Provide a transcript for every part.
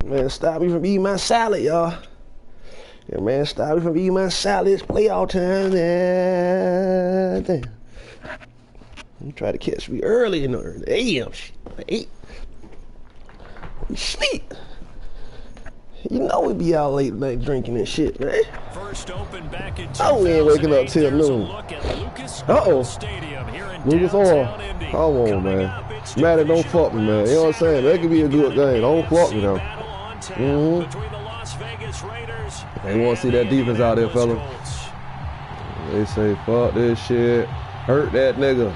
Man, stop me from eating my salad, y'all. Yeah, man, stop me from eating my salad. It's playoff time. Damn. You try to catch me early in the AM. Shit. 8. We sleep. You know we be out late night drinking and shit, man. First open back in we ain't waking up till noon. Lucas Oil. Come on, man. Matter, don't fuck me, man. You know what I'm saying? That could be a good game. Don't fuck me, though. They want to see that defense out there, fella. They say, fuck this shit. Hurt that nigga.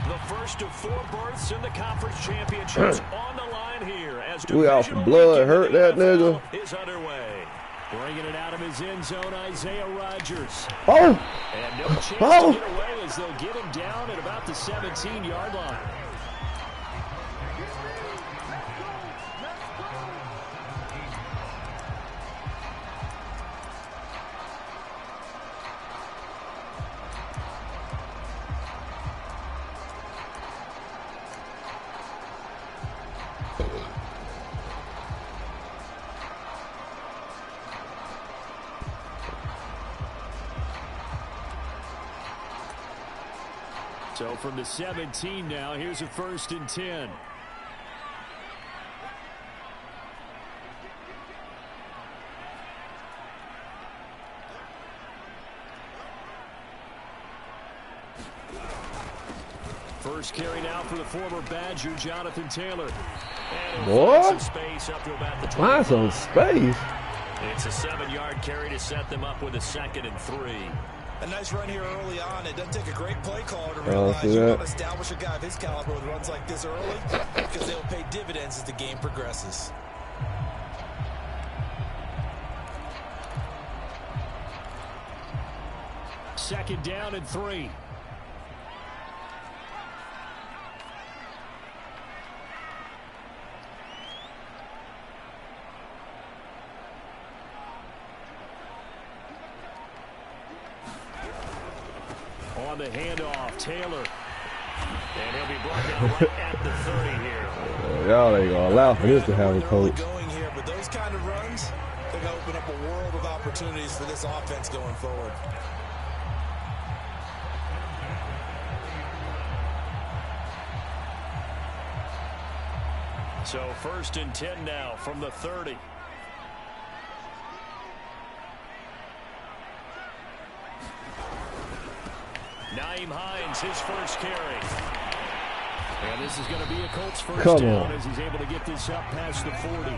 The first of 4 berths in the conference championships on the line here as we out for blood. Hurt that nigga. Is underway. Bringing it out of his end zone, Isaiah Rodgers. Oh! And no chance to get away as they'll get him down at about the 17-yard line. So from the 17 now, here's a 1st and 10. First carry now for the former Badger, Jonathan Taylor. What? Find some space. It's a 7-yard carry to set them up with a 2nd and 3. A nice run here early on. It doesn't take a great play caller to realize you want to establish a guy of his caliber with runs like this early because they'll pay dividends as the game progresses. Second down and 3. On the handoff, Taylor. And he'll be brought down right at the 30 here. Y'all ain't gonna allow for this to happen, coach. Going here, but those kind of runs, they're gonna open up a world of opportunities for this offense going forward. So 1st and 10 now from the 30. Nyheim Hines, his first carry. And this is going to be a Colts first down as he's able to get this up past the 40.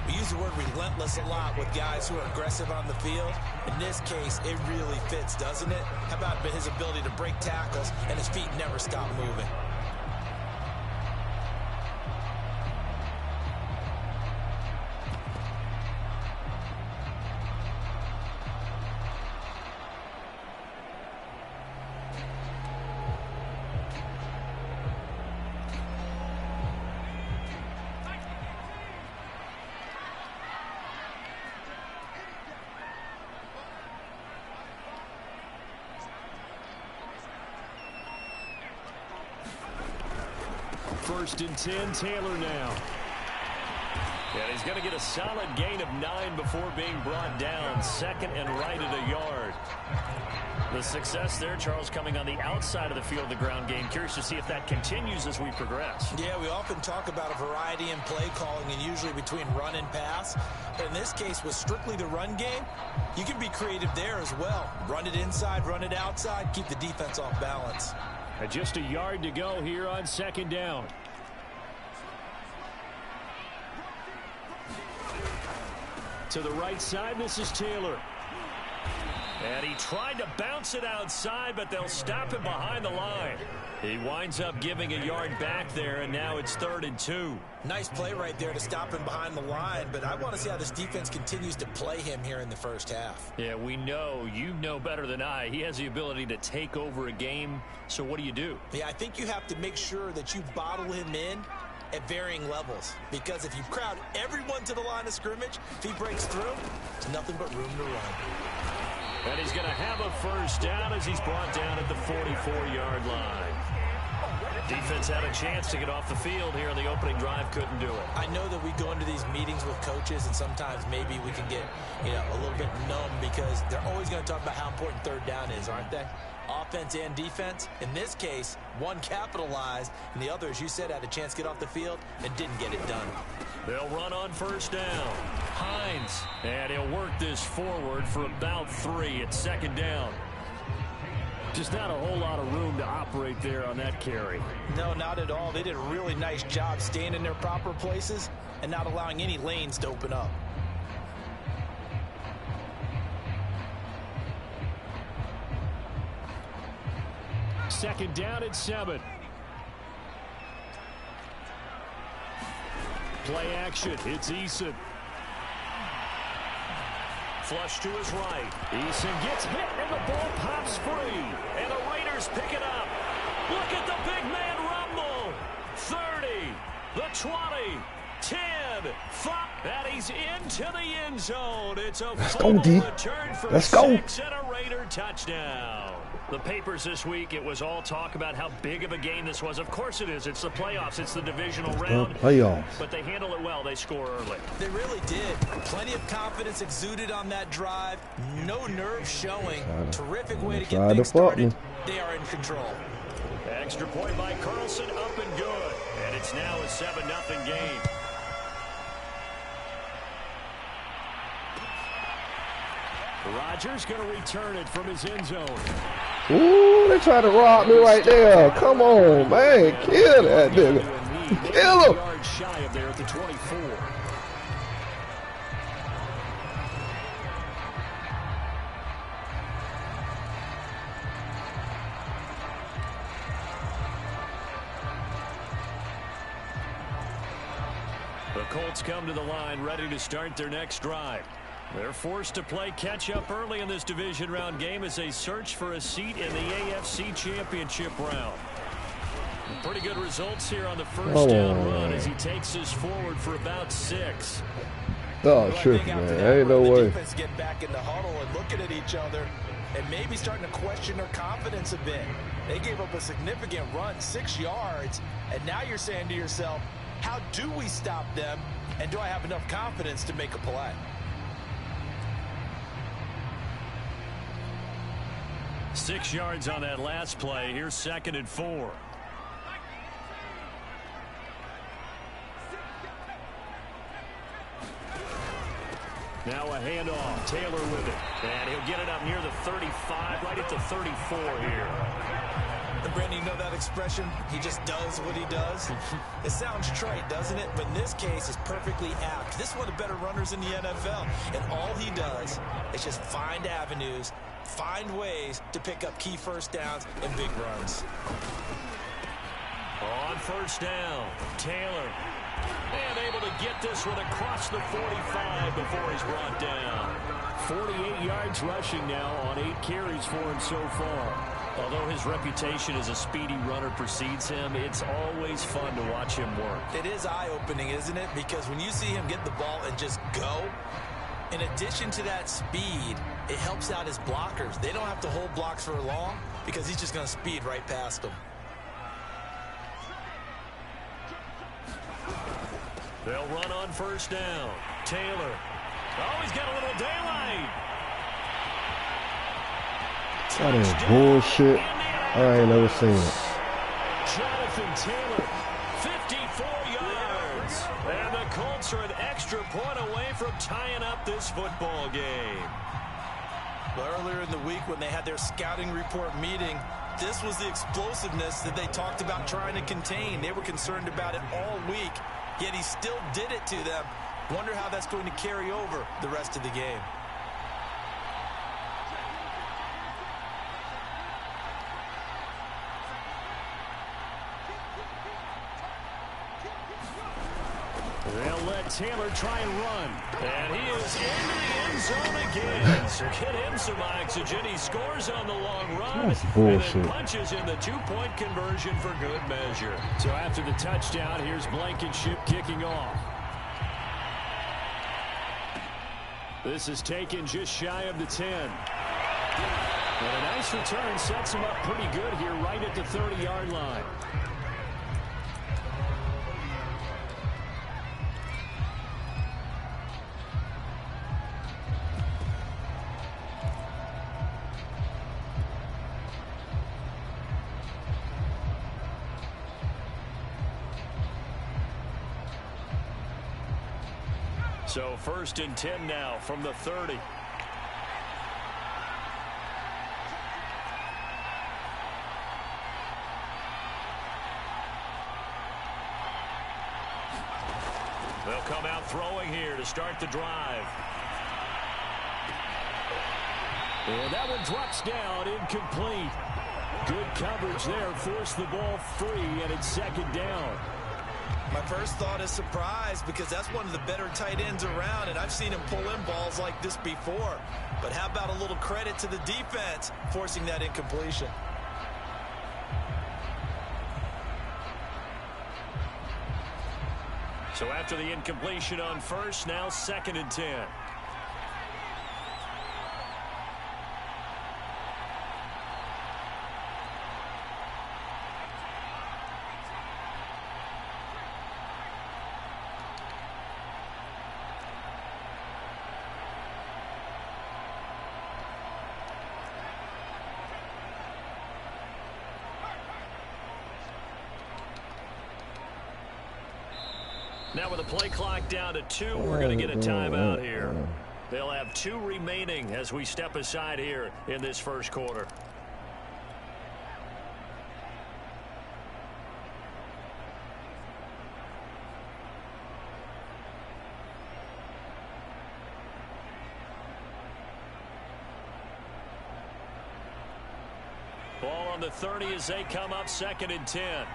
We use the word relentless a lot with guys who are aggressive on the field. In this case, it really fits, doesn't it? How about his ability to break tackles and his feet never stop moving? First and 10, Taylor now. And he's going to get a solid gain of 9 before being brought down. 2nd and right at a yard. The success there, Charles, coming on the outside of the field, the ground game. Curious to see if that continues as we progress. Yeah, we often talk about a variety in play calling and usually between run and pass. But in this case, with strictly the run game, you can be creative there as well. Run it inside, run it outside, keep the defense off balance. And just a yard to go here on 2nd down. To the right side, this is Taylor. And he tried to bounce it outside, but they'll stop him behind the line. He winds up giving a yard back there, and now it's 3rd and 2. Nice play right there to stop him behind the line, but I want to see how this defense continues to play him here in the first half. Yeah, we know. You know better than I. He has the ability to take over a game, so what do? Yeah, I think you have to make sure that you bottle him in at varying levels, because if you crowd everyone to the line of scrimmage, if he breaks through, there's nothing but room to run. And he's going to have a first down as he's brought down at the 44-yard line. Defense had a chance to get off the field here in the opening drive, couldn't do it. I know that we go into these meetings with coaches, and sometimes maybe we can get, a little bit numb because they're always going to talk about how important third down is, aren't they? Offense and defense. In this case, one capitalized, and the other, as you said, had a chance to get off the field and didn't get it done. They'll run on first down. Hines, and he'll work this forward for about 3 at second down. Just not a whole lot of room to operate there on that carry. No, not at all. They did a really nice job staying in their proper places and not allowing any lanes to open up. Second down at 7. Play action. It's Eason. Flush to his right. Eason gets hit, and the ball pops free. And the Raiders pick it up. Look at the big man rumble. 30, the 20, 10, 5. And he's into the end zone. It's a full return for 6 and a Raider touchdown. The papers this week, it was all talk about how big of a game this was. Of course it is. It's the playoffs. It's the divisional round. But they handle it well. They score early. They really did. Plenty of confidence exuded on that drive. No nerve showing. Terrific way to get things started. They are in control. Extra point by Carlson, up and good. And it's now a 7-0 game. Rodgers going to return it from his end zone. Ooh, they try to rob me right there. Come on, man. Kill that nigga. Kill him. Yards shy of there at the 24. The Colts come to the line, ready to start their next drive. They're forced to play catch-up early in this division round game as they search for a seat in the AFC Championship round. Pretty good results here on the first down run as he takes us forward for about 6. Oh, sure, man. Ain't no way. Defense get back in the huddle and looking at each other and maybe starting to question their confidence a bit. They gave up a significant run, 6 yards, and now you're saying to yourself, how do we stop them, and do I have enough confidence to make a play? Six yards on that last play. Here's 2nd and 4. Now a handoff. Taylor with it. And he'll get it up near the 35, right at the 34 here. And Brandon, you know that expression? He just does what he does. It sounds trite, doesn't it? But in this case, it's perfectly apt. This is one of the better runners in the NFL. And all he does is just find avenues, find ways to pick up key first downs and big runs. On first down, Taylor. And able to get this one across the 45 before he's brought down. 48 yards rushing now on 8 carries for him so far. Although his reputation as a speedy runner precedes him, it's always fun to watch him work. It is eye-opening, isn't it? Because when you see him get the ball and just go, in addition to that speed, it helps out his blockers. They don't have to hold blocks for long because he's just going to speed right past them. They'll run on first down. Taylor. Oh, he's got a little daylight. That is bullshit. I ain't never seen it. Jonathan Taylor, 54 yards. And the Colts are an extra point away from tying up this football game. But earlier in the week when they had their scouting report meeting, this was the explosiveness that they talked about trying to contain. They were concerned about it all week, yet he still did it to them. Wonder how that's going to carry over the rest of the game. They'll let Taylor try and run. And he is into the end zone again. So get him some oxygen. He scores on the long run. That's bullshit. And then punches in the two-point conversion for good measure. So after the touchdown, here's Blankenship kicking off. This is taken just shy of the 10. And a nice return sets him up pretty good here right at the 30-yard line. So 1st and 10 now from the 30. They'll come out throwing here to start the drive. And that one drops down, incomplete. Good coverage there, forced the ball free, and it's 2nd down. My first thought is surprise, because that's one of the better tight ends around, and I've seen him pull in balls like this before. But how about a little credit to the defense forcing that incompletion? So after the incompletion on first, now 2nd and 10. Now with the play clock down to 2, we're going to get a timeout here. They'll have 2 remaining as we step aside here in this first quarter. Ball on the 30 as they come up 2nd and 10.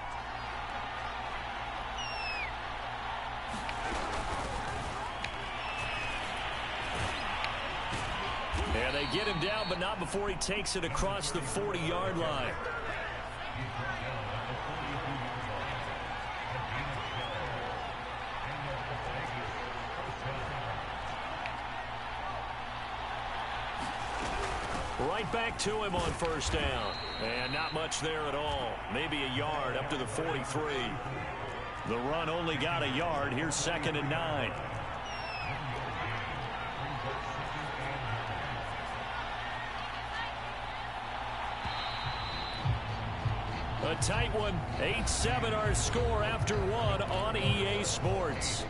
And they get him down, but not before he takes it across the 40-yard line. Right back to him on 1st down. And not much there at all. Maybe a yard up to the 43. The run only got a yard. Here's 2nd and 9. A tight one. 8-7 our score after 1 on EA Sports.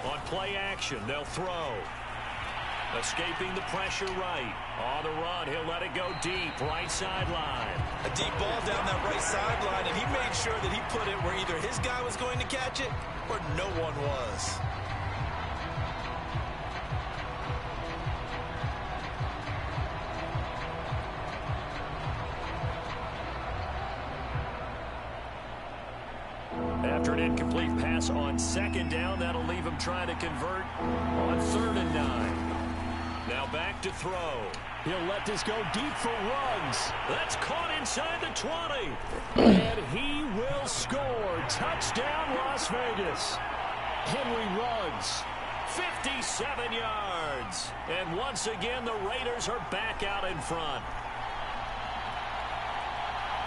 On play action, they'll throw. Escaping the pressure right. On the run, he'll let it go deep, right sideline. A deep ball down that right sideline, and he made sure that he put it where either his guy was going to catch it or no one was. After an incomplete pass on 2nd down, that'll leave him trying to convert on 3rd and 9. Now back to throw. He'll let this go deep for Ruggs. That's caught inside the 20. And he will score. Touchdown, Las Vegas. Henry Ruggs, 57 yards. And once again, the Raiders are back out in front.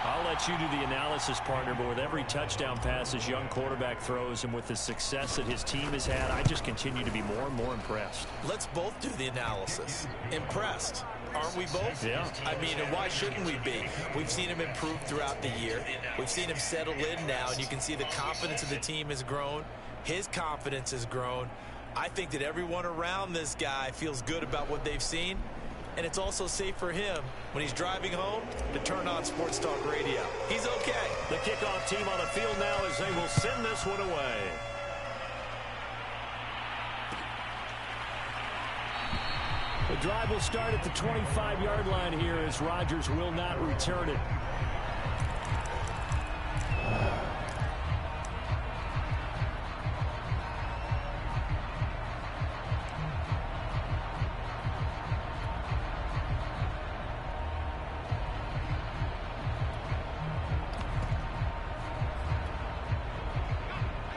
I'll let you do the analysis, partner, but with every touchdown pass this young quarterback throws and with the success that his team has had, I just continue to be more and more impressed. Let's both do the analysis. Impressed. Aren't we both? Yeah. I mean, and why shouldn't we be? We've seen him improve throughout the year. We've seen him settle in now, and you can see the confidence of the team has grown. His confidence has grown. I think that everyone around this guy feels good about what they've seen. And it's also safe for him when he's driving home to turn on Sports Talk Radio. He's okay. The kickoff team on the field now as they will send this one away. The drive will start at the 25-yard line here as Rodgers will not return it.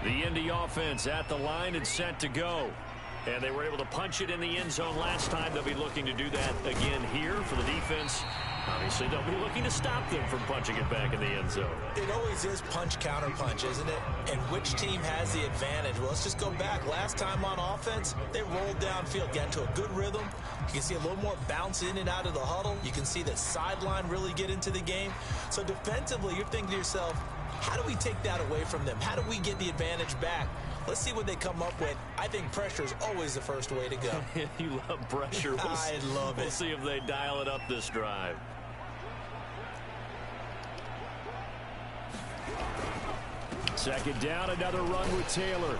The Indy offense at the line and set to go. And they were able to punch it in the end zone last time. They'll be looking to do that again here for the defense. Obviously, they'll be looking to stop them from punching it back in the end zone. It always is punch, counter punch, isn't it? And which team has the advantage? Well, let's just go back. Last time on offense, they rolled downfield, got into a good rhythm. You can see a little more bounce in and out of the huddle. You can see the sideline really get into the game. So defensively, you're thinking to yourself, how do we take that away from them? How do we get the advantage back? Let's see what they come up with. I think pressure is always the first way to go. You love pressure. I love it. We'll see if they dial it up this drive. Second down, another run with Taylor.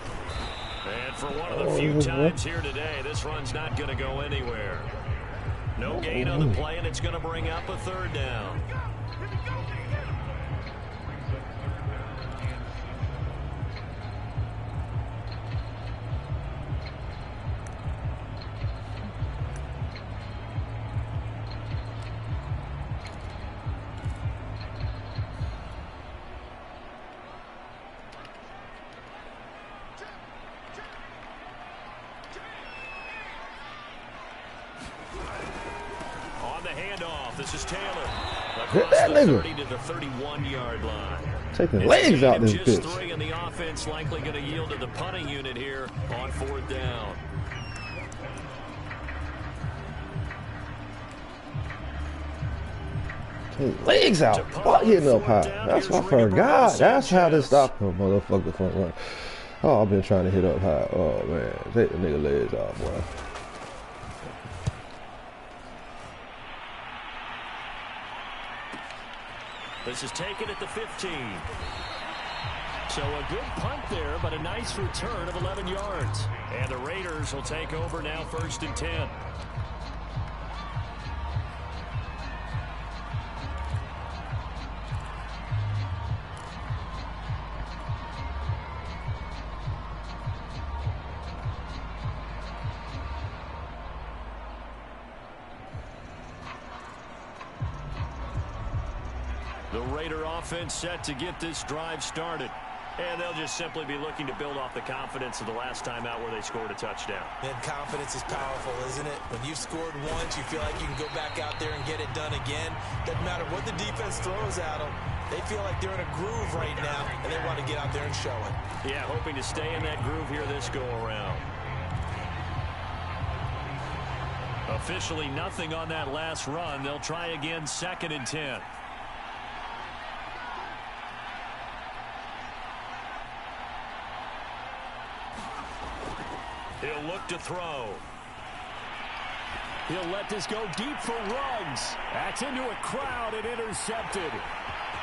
And for one of the few times here today, this run's not going to go anywhere. No gain on the play, and it's going to bring up a third down. This is Taylor. Hit that nigga. 30 to the 31-yard line. Taking legs out this just bitch. 3, and the offense likely going to yield to the punting unit here on fourth down. Taking legs out. Fuck hitting up high. That's what I forgot. That's how this stop a motherfucker front run. Oh, I've been trying to hit up high. Oh man, take the nigga legs off, boy. This is taken at the 15. So a good punt there, but a nice return of 11 yards. And the Raiders will take over now, 1st and 10. The Raider offense set to get this drive started. And they'll just simply be looking to build off the confidence of the last time out where they scored a touchdown. And confidence is powerful, isn't it? When you've scored once, you feel like you can go back out there and get it done again. Doesn't matter what the defense throws at them. They feel like they're in a groove right now, and they want to get out there and show it. Yeah, hoping to stay in that groove here this go-around. Officially nothing on that last run. They'll try again, 2nd and 10. He'll look to throw. He'll let this go deep for Ruggs. That's into a crowd and intercepted.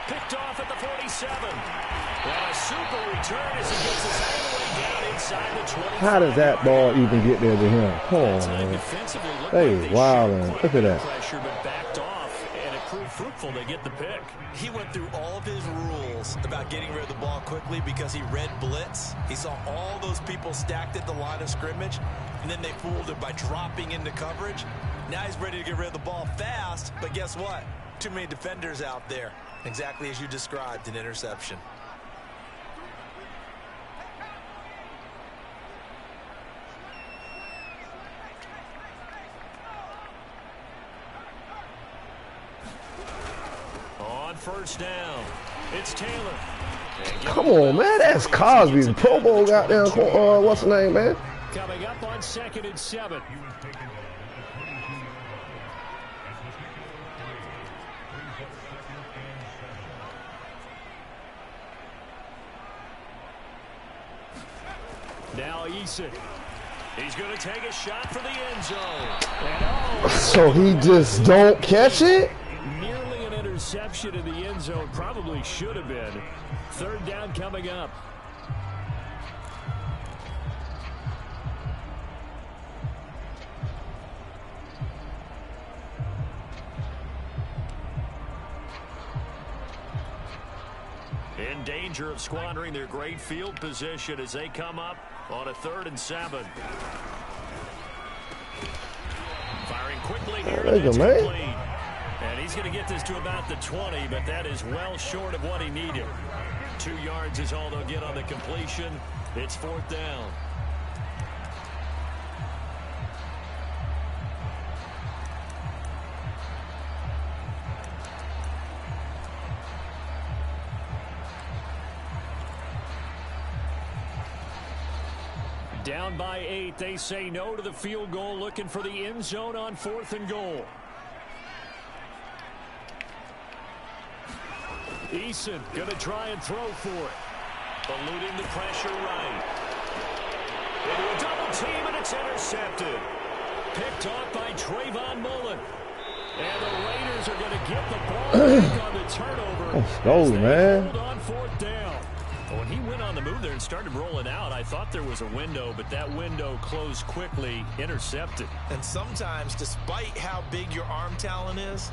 Picked off at the 47. And a super return as he gets his all the way down inside the 25. How does that ball even get there to him? Come on, man. Hey, wow, man. Look at that. Pressure, but backed off, and it proved fruitful. They get the pick. He went through all of his rules about getting rid of the ball quickly because he read blitz. He saw all those people stacked at the line of scrimmage, and then they fooled him by dropping into coverage. Now he's ready to get rid of the ball fast, but guess what? Too many defenders out there. Exactly as you described, an interception. On 1st down, it's Taylor. Come on, man. That's Cosby. Pro Bowl goddamn. What's the name, man? Coming up on 2nd and 7. Now Eason. He's going to take a shot for the end zone. So he just don't catch it? Nearly an interception in the end zone. Probably should have been. 3rd down coming up. In danger of squandering their great field position as they come up on a 3rd and 7. Firing quickly here. That's complete. And he's going to get this to about the 20, but that is well short of what he needed. 2 yards is all they'll get on the completion. It's 4th down. Down by 8. They say no to the field goal, looking for the end zone on 4th and goal. Eason going to try and throw for it. Eluding the pressure right. Into a double team, and it's intercepted. Picked off by Trayvon Mullen. And the Raiders are going to get the ball back on the turnover. Let's go, man. Hold on 4th down. When he went on the move there and started rolling out, I thought there was a window, but that window closed quickly, intercepted. And sometimes, despite how big your arm talent is,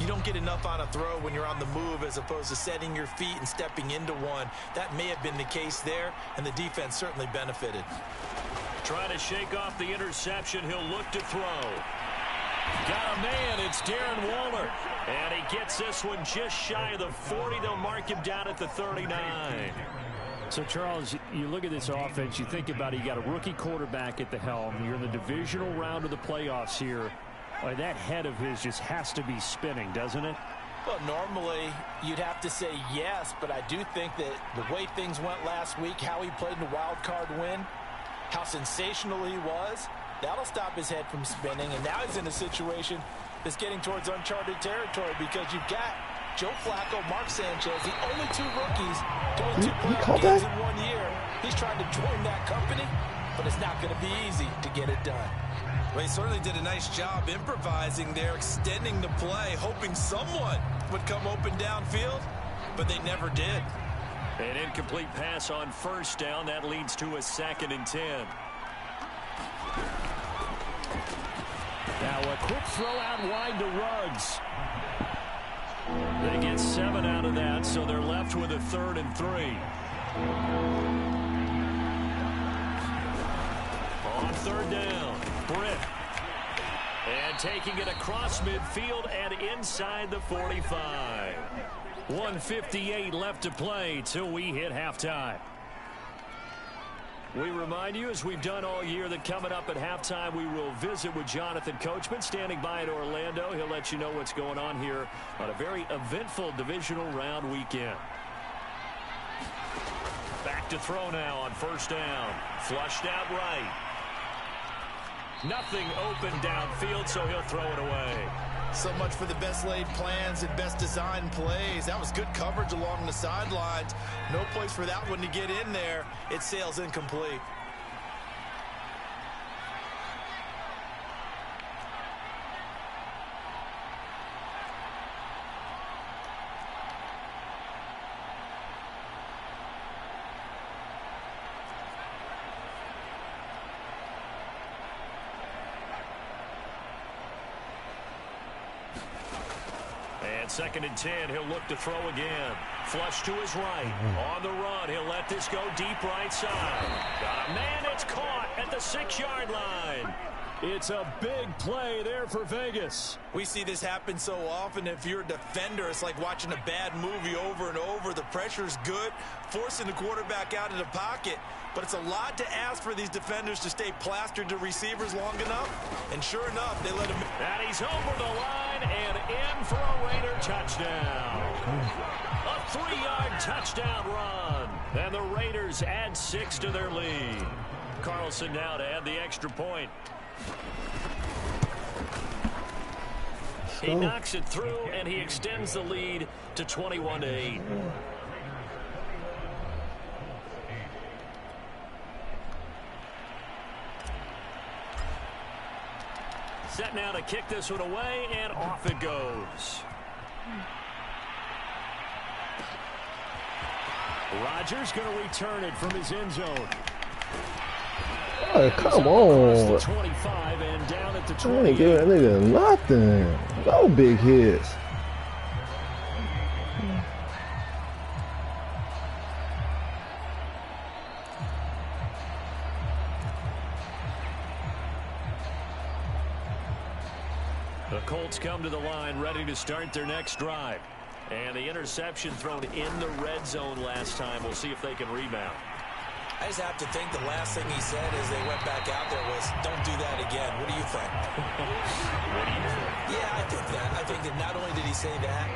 you don't get enough on a throw when you're on the move as opposed to setting your feet and stepping into one. That may have been the case there, and the defense certainly benefited. Trying to shake off the interception. He'll look to throw. Got a man. It's Darren Waller. And he gets this one just shy of the 40. They'll mark him down at the 39. So, Charles, you look at this offense, you think about it, you got a rookie quarterback at the helm. You're in the divisional round of the playoffs here. That head of his just has to be spinning, doesn't it? Well, normally you'd have to say yes, but I do think that the way things went last week, how he played in the wild card win, how sensational he was, that'll stop his head from spinning. And now he's in a situation that's getting towards uncharted territory because you've got Joe Flacco, Mark Sanchez, the only 2 rookies going 2 playoff games in 1 year. He's trying to join that company, but it's not going to be easy to get it done. Well, he certainly did a nice job improvising there, extending the play, hoping someone would come open downfield, but they never did. An incomplete pass on 1st down. That leads to a 2nd and 10. Now a quick throw out wide to Ruggs. They get 7 out of that, so they're left with a 3rd and 3. On 3rd down, Britt. And taking it across midfield and inside the 45. 1:58 left to play till we hit halftime. We remind you, as we've done all year, that coming up at halftime, we will visit with Jonathan Coachman, standing by in Orlando. He'll let you know what's going on here on a very eventful divisional round weekend. Back to throw now on 1st down. Flushed out right. Nothing open downfield, so he'll throw it away. So much for the best laid plans and best design plays. That was good coverage along the sidelines. No place for that one to get in there. It sails incomplete. And 2nd and 10, he'll look to throw again. Flush to his right. On the run, he'll let this go deep right side. Got a man, it's caught at the 6-yard line. It's a big play there for Vegas. We see this happen so often. If you're a defender, it's like watching a bad movie over and over. The pressure's good, forcing the quarterback out of the pocket. But it's a lot to ask for these defenders to stay plastered to receivers long enough. And sure enough, they let him. And he's over the line and in for a Raider touchdown. A 3-yard touchdown run. And the Raiders add 6 to their lead. Carlson now to add the extra point. He knocks it through, and he extends the lead to 21-8. Set now to kick this one away, and off it goes. Rodgers going to return it from his end zone. Oh, come on. 25 and down at the 20. I ain't give that nigga nothing. No big hits. The Colts come to the line ready to start their next drive. And the interception thrown in the red zone last time. We'll see if they can rebound. I just have to think the last thing he said as they went back out there was, don't do that again. What do you think? What do you think? Yeah, I think that. I think that not only did he say that,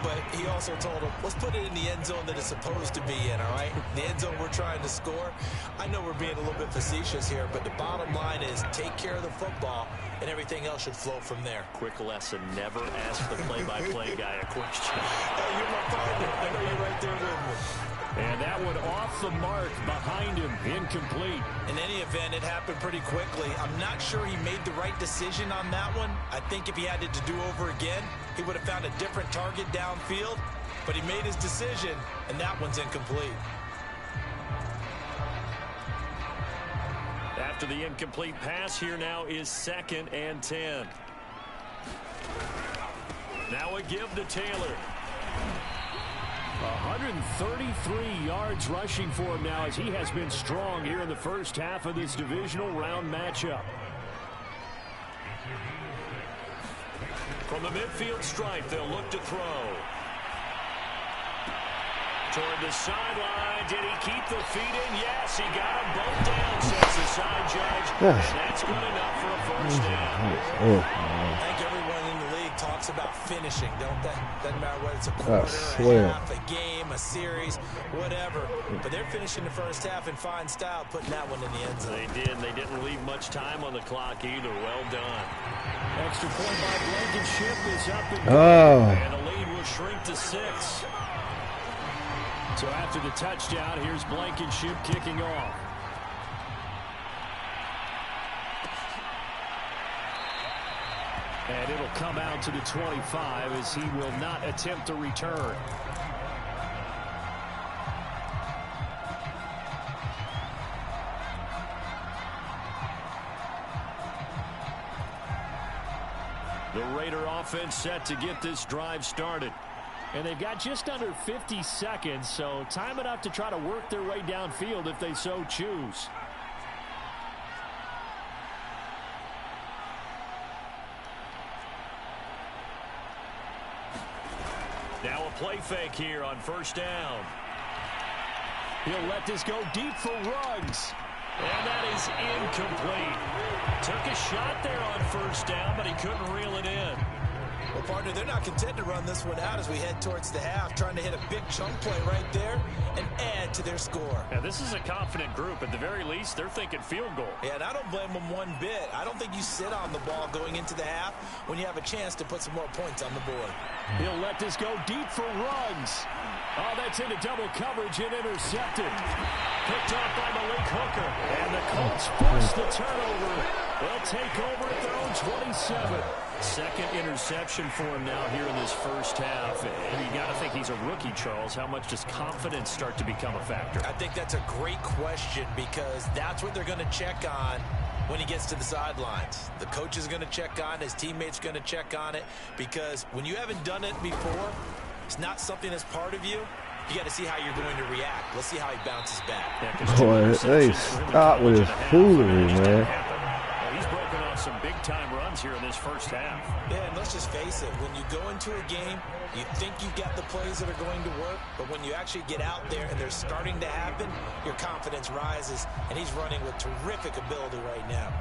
but he also told him, let's put it in the end zone that it's supposed to be in, all right? The end zone we're trying to score. I know we're being a little bit facetious here, but the bottom line is take care of the football, and everything else should flow from there. Quick lesson, never ask the play-by-play guy a question. Hey, you're my partner. I know you're right there with me. And that one off the mark behind him, incomplete. In any event, it happened pretty quickly. I'm not sure he made the right decision on that one. I think if he had it to do over again, he would have found a different target downfield. But he made his decision, and that one's incomplete. After the incomplete pass, here now is 2nd and 10. Now a give to Taylor. 133 yards rushing for him now as he has been strong here in the first half of this divisional round matchup. From the midfield stripe, they'll look to throw. Toward the sideline. Did he keep the feet in? Yes, he got them both down, says the side judge. That's good enough for a first down. I think everyone in the league talks about finishing, don't they? Doesn't matter whether it's a quarter, a half, a game, a series, whatever. But they're finishing the first half in fine style, putting that one in the end zone. They did. They didn't leave much time on the clock either. Well done. Extra point by Blankenship is up and the lead will shrink to 6. So after the touchdown, here's Blankenship kicking off. And it'll come out to the 25 as he will not attempt to return. The Raider offense set to get this drive started. And they've got just under 50 seconds, so time enough to try to work their way downfield if they so choose. Now a play fake here on first down. He'll let this go deep for Ruggs. And that is incomplete. Took a shot there on first down, but he couldn't reel it in. Well, partner, they're not content to run this one out as we head towards the half, trying to hit a big chunk play right there and add to their score. Yeah, this is a confident group. At the very least, they're thinking field goal. Yeah, and I don't blame them one bit. I don't think you sit on the ball going into the half when you have a chance to put some more points on the board. He'll let this go deep for Ruggs. Oh, that's into double coverage and intercepted. Picked off by Malik Hooker. And the Colts force the turnover. They'll take over at their own 27. Second interception for him now here in this first half. And you got to think he's a rookie, Charles. How much does confidence start to become a factor? I think that's a great question because that's what they're going to check on when he gets to the sidelines. The coach is going to check on it. His teammates are going to check on it because when you haven't done it before, it's not something that's part of you. You got to see how you're going to react. Let's see how he bounces back. Boy, hey, stop with his foolery, man. He's broken off some big-time runs here in this first half. Yeah, and let's just face it. When you go into a game, you think you've got the plays that are going to work, but when you actually get out there and they're starting to happen, your confidence rises, and he's running with terrific ability right now.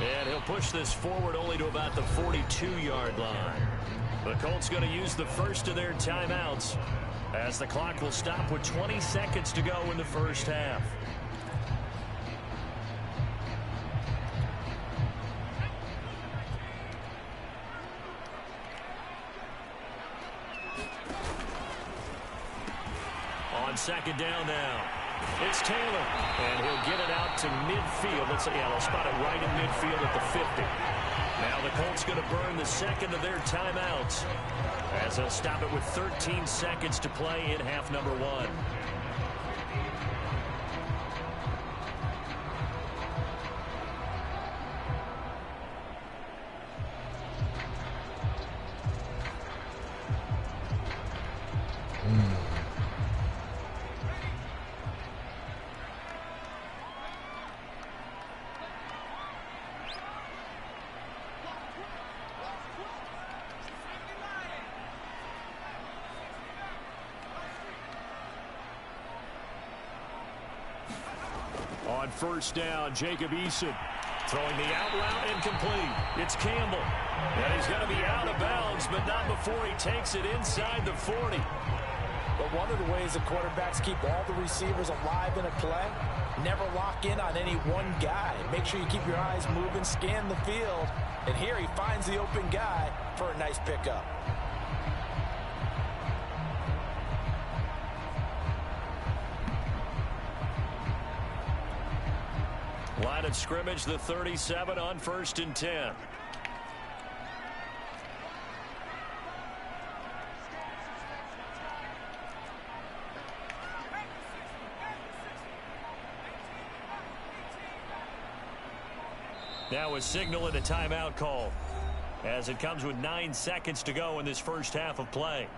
And he'll push this forward only to about the 42-yard line. The Colts going to use the first of their timeouts as the clock will stop with 20 seconds to go in the first half. On second down now. It's Taylor, and he'll get it out to midfield. They'll spot it right in midfield at the 50. Now the Colts going to burn the second of their timeouts as they'll stop it with 13 seconds to play in half number 1. first down. Jacob Eason throwing the out route incomplete. It's Campbell. And he's going to be out of bounds, but not before he takes it inside the 40. But one of the ways that quarterbacks keep all the receivers alive in a play, never lock in on any one guy. Make sure you keep your eyes moving, scan the field. And here he finds the open guy for a nice pickup. Line of scrimmage, the 37 on 1st and 10. Now a signal and a timeout call as it comes with 9 seconds to go in this first half of play.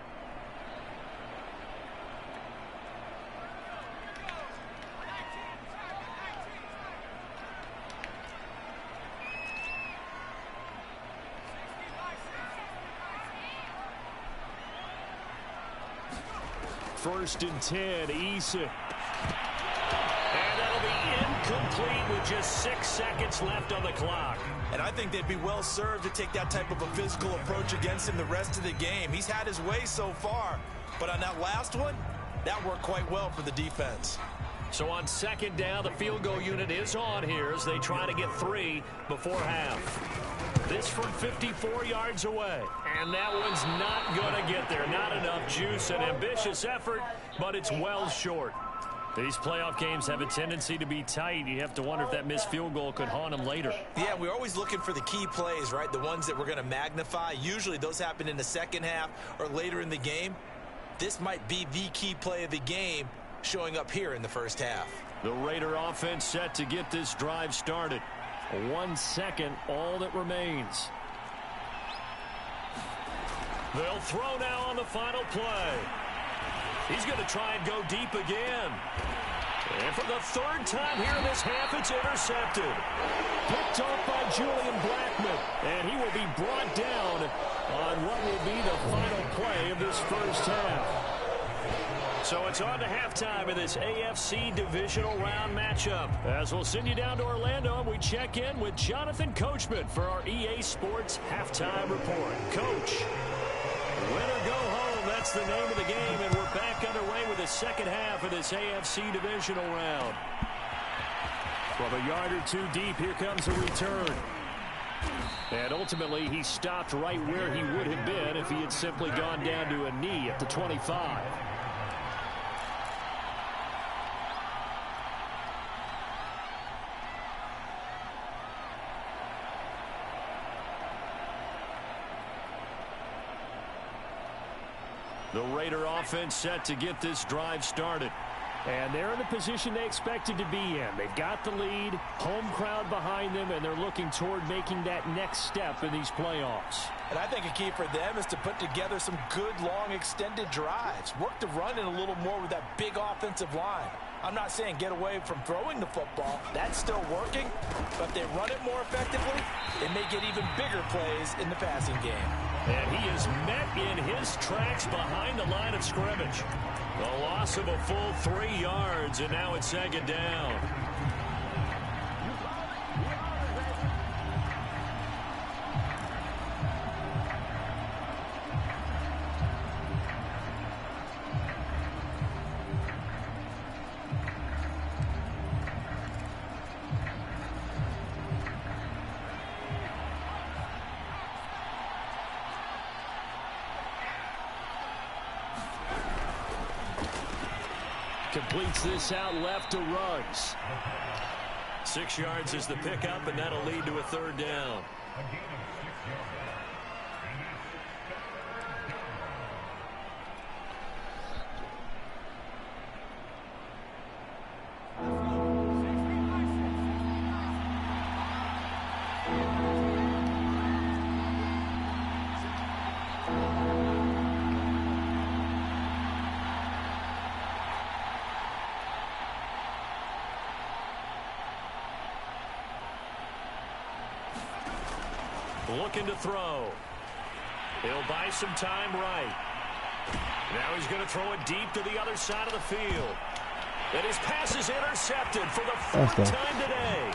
First and 10, Eason. And that'll be incomplete with just 6 seconds left on the clock. And I think they'd be well served to take that type of a physical approach against him the rest of the game. He's had his way so far, but on that last one, that worked quite well for the defense. So on 2nd down, the field goal unit is on here as they try to get 3 before half. This from 54 yards away. And that one's not going to get there. Not enough juice. An ambitious effort, but it's well short. These playoff games have a tendency to be tight. You have to wonder if that missed field goal could haunt them later. Yeah, we're always looking for the key plays, right? The ones that we're going to magnify. Usually those happen in the second half or later in the game. This might be the key play of the game showing up here in the first half. The Raider offense set to get this drive started. 1 second, all that remains. They'll throw now on the final play. He's going to try and go deep again. And for the 3rd time here in this half, it's intercepted. Picked off by Julian Blackmon. And he will be brought down on what will be the final play of this first half. So it's on to halftime in this AFC divisional round matchup. As we'll send you down to Orlando, and we check in with Jonathan Coachman for our EA Sports Halftime Report. Coach, win or go home, that's the name of the game, and we're back underway with the second half of this AFC divisional round. From a yard or two deep, here comes a return. And ultimately, he stopped right where he would have been if he had simply gone down to a knee at the 25. The Raider offense set to get this drive started. And they're in the position they expected to be in. They've got the lead, home crowd behind them, and they're looking toward making that next step in these playoffs. And I think a key for them is to put together some good, long, extended drives. Work the run in a little more with that big offensive line. I'm not saying get away from throwing the football. That's still working. But if they run it more effectively, they may get even bigger plays in the passing game. And he is met in his tracks behind the line of scrimmage. The loss of a full 3 yards, and now it's 2nd down. Completes this out left to Ruggs. 6 yards is the pickup, and that'll lead to a 3rd down. Looking to throw. He'll buy some time right. Now he's going to throw it deep to the other side of the field. And his pass is intercepted for the fourth time today.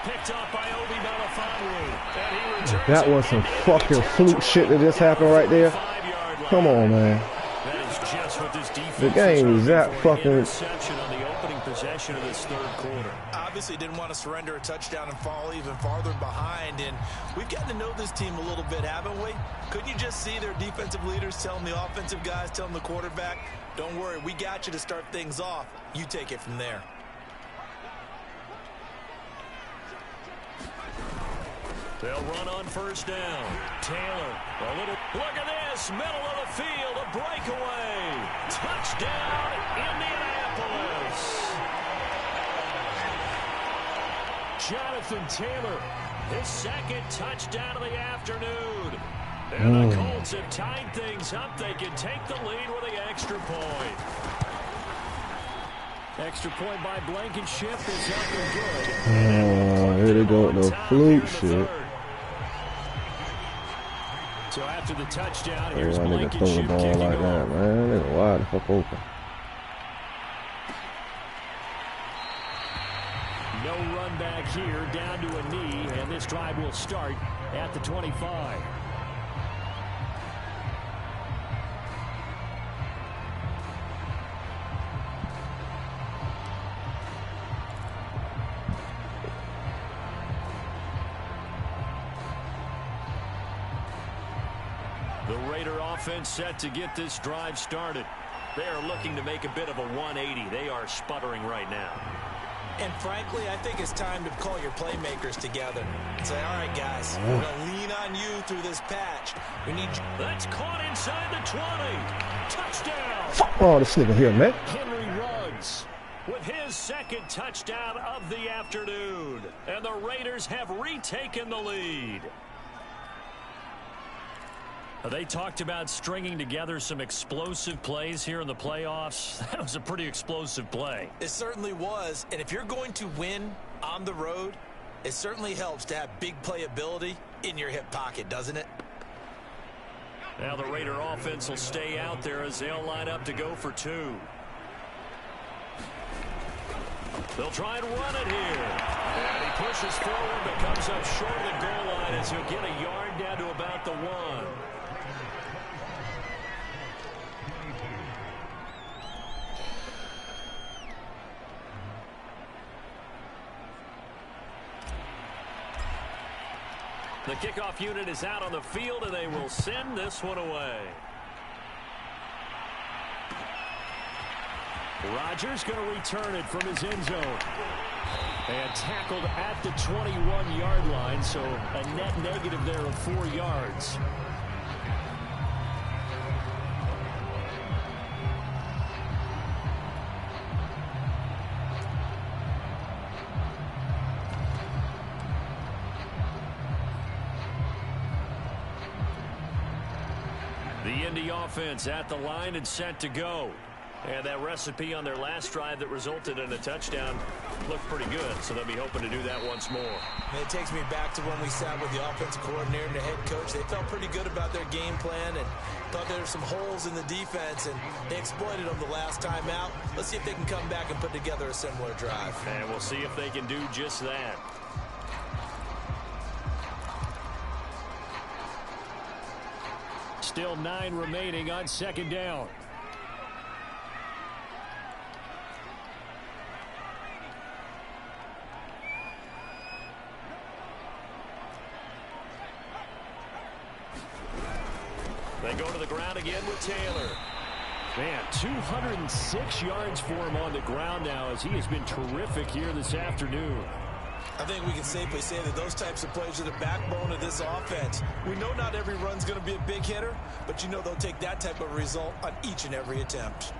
Picked up by Obi Melifonwu. That was some fucking fluke shit that just happened right there. Come on, man. That is just what this defense the game is that fucking interception on the opening possession of this third quarter. Obviously didn't want to surrender a touchdown and fall even farther behind, and we've gotten to know this team a little bit, haven't we? Couldn't you just see their defensive leaders telling the offensive guys, telling the quarterback, don't worry, we got you to start things off. You take it from there. They'll run on first down. Taylor, a little, look at this, middle of the field, a breakaway. Touchdown, Indianapolis. Jonathan Taylor, his second touchdown of the afternoon. And the Colts have tied things up. They can take the lead with the extra point. Extra point by Blankenship is up and good. oh, here they go with no fluke shit. So after the touchdown, Hey, here's why nigga throw the Blankenship ball kicking like that, off. man? Nigga wide the fuck open. No run back here, down to a knee, and this drive will start at the 25. The Raider offense set to get this drive started. They are looking to make a bit of a 180. They are sputtering right now. And frankly, I think it's time to call your playmakers together and say, all right, guys, we're going to lean on you through this patch. We need you. That's caught inside the 20. Touchdown. Fuck all this nigga here, man. Henry Ruggs with his second touchdown of the afternoon. And the Raiders have retaken the lead. They talked about stringing together some explosive plays here in the playoffs. That was a pretty explosive play. It certainly was. And if you're going to win on the road, it certainly helps to have big playability in your hip pocket, doesn't it? Now the Raider offense will stay out there as they'll line up to go for two. They'll try and run it here. And he pushes forward but comes up short of the goal line as he'll get a yard down to about the 1. The kickoff unit is out on the field, and they will send this one away. Rodgers going to return it from his end zone. And tackled at the 21-yard line, so a net negative there of 4 yards. The Indy offense at the line and set to go. And that recipe on their last drive that resulted in a touchdown looked pretty good, so they'll be hoping to do that once more. And it takes me back to when we sat with the offensive coordinator and the head coach. They felt pretty good about their game plan and thought there were some holes in the defense, and they exploited them the last time out. Let's see if they can come back and put together a similar drive. And we'll see if they can do just that. Still 9 remaining on second down. They go to the ground again with Taylor. Man, 206 yards for him on the ground now as he has been terrific here this afternoon. I think we can safely say that those types of plays are the backbone of this offense. We know not every run's going to be a big hitter, but you know they'll take that type of result on each and every attempt.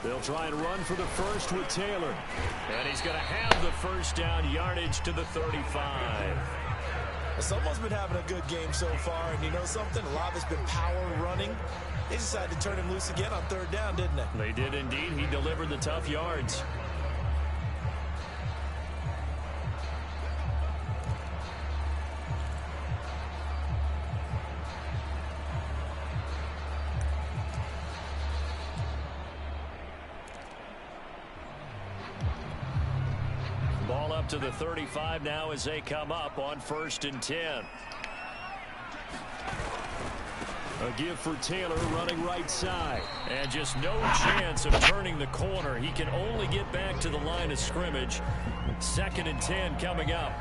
They'll try and run for the first with Taylor. And he's going to have the first down, yardage to the 35. Someone's been having a good game so far, and you know something? A lot of it's been power running. They decided to turn him loose again on 3rd down, didn't they? They did indeed. He delivered the tough yards. Ball up to the 35 now as they come up on 1st and 10. A give for Taylor running right side. And just no chance of turning the corner. He can only get back to the line of scrimmage. 2nd and 10 coming up.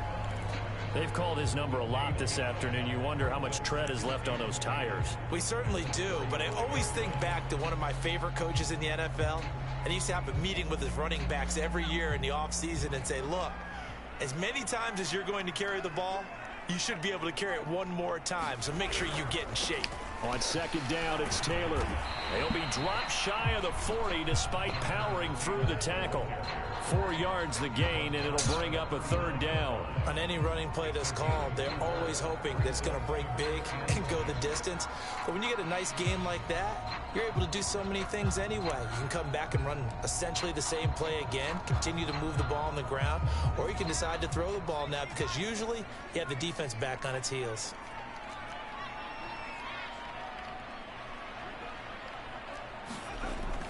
They've called his number a lot this afternoon. You wonder how much tread is left on those tires. We certainly do, but I always think back to one of my favorite coaches in the NFL. And he used to have a meeting with his running backs every year in the offseason and say, look, as many times as you're going to carry the ball, you should be able to carry it one more time, so make sure you get in shape. On 2nd down, it's Taylor. They'll be dropped shy of the 40 despite powering through the tackle. 4 yards the gain, and it'll bring up a 3rd down. On any running play that's called, they're always hoping that it's going to break big and go the distance. But when you get a nice game like that, you're able to do so many things anyway. You can come back and run essentially the same play again, continue to move the ball on the ground, or you can decide to throw the ball now because usually you have the defense back on its heels.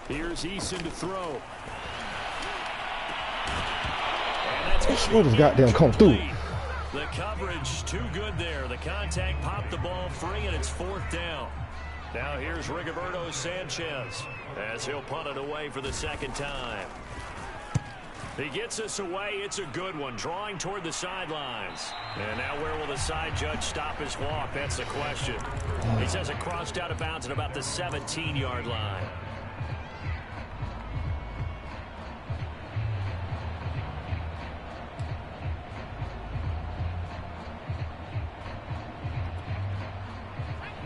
Here's Eason to throw. Slow this goddamn come through. The coverage too good there. The contact popped the ball free, and it's 4th down. Now here's Rigoberto Sanchez as he'll punt it away for the 2nd time. He gets us away. It's a good one, drawing toward the sidelines. And now where will the side judge stop his walk? That's the question. He says it crossed out of bounds at about the 17-yard line.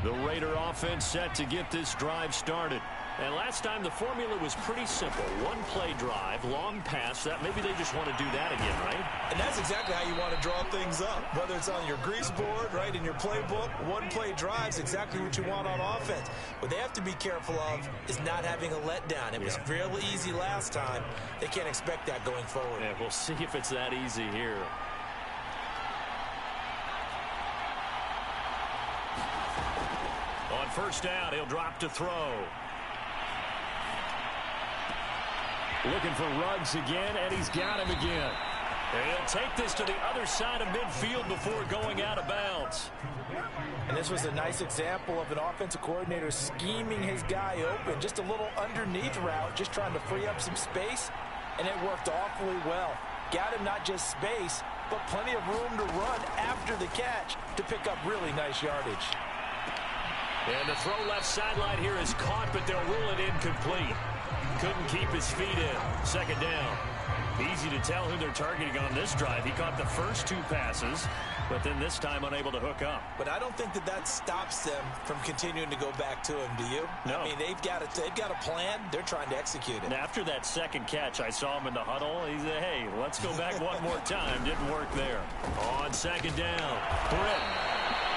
The Raider offense set to get this drive started. And last time the formula was pretty simple. 1-play drive, long pass. That maybe they just want to do that again, right? And that's exactly how you want to draw things up. Whether it's on your grease board, right, in your playbook, 1-play drive is exactly what you want on offense. What they have to be careful of is not having a letdown. It was real easy last time. They can't expect that going forward. Yeah, we'll see if it's that easy here. On 1st down, he'll drop to throw. Looking for Ruggs again, and he's got him again. And he'll take this to the other side of midfield before going out of bounds. And this was a nice example of an offensive coordinator scheming his guy open. Just a little underneath route, just trying to free up some space, and it worked awfully well. Got him not just space, but plenty of room to run after the catch to pick up really nice yardage. And the throw left sideline here is caught, but they'll rule it incomplete. Couldn't keep his feet in. 2nd down. Easy to tell who they're targeting on this drive. He caught the first 2 passes, but then this time unable to hook up. But I don't think that stops them from continuing to go back to him, do you? No. I mean, they've got a plan. They're trying to execute it. And after that 2nd catch, I saw him in the huddle. He said, hey, let's go back one more time. Didn't work there. On 2nd down, Britt.